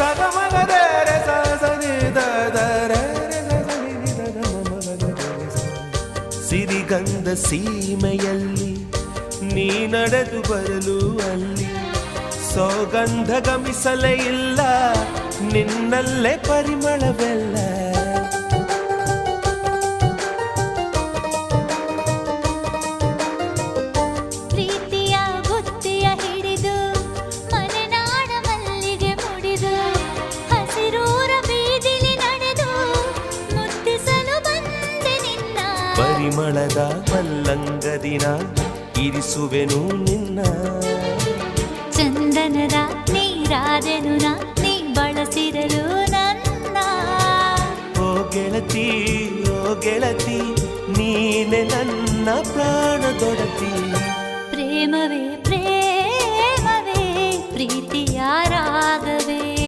ಸಗಮಗದರೆ ಸಿರಿಗಂಧ ಸೀಮೆಯಲ್ಲಿ ನೀ ನಡೆದು ಬರಲು ಅಲ್ಲಿ ಸೌಗಂಧ ಗಮಿಸಲೇ ಇಲ್ಲ ನಿನ್ನಲ್ಲೇ ಪರಿಮಳವೆಲ್ಲ ಪ್ರೀತಿಯ ಬುತ್ತಿಯ ಹಿಡಿದು ಮಲೆನಾಡ ಮಲ್ಲಿಗೆ ಮುಡಿದು ಹಸಿರೂರ ಬೀದಿಲಿ ನಡೆದು ಮುತ್ತಿಸಲು ಬಂದೆ ನಿನ್ನ ಪರಿಮಳದ ಮಲ್ಲಂಗದಿನ ಇರಿಸುವೆನು ನಿನ್ನ ಚಂದನದ ನೀರಾದೆನು ನೀ ಬಳಸಿರಲು ನನ್ನ ಓ ಗೆಳತಿ ನೀನೆ ನನ್ನ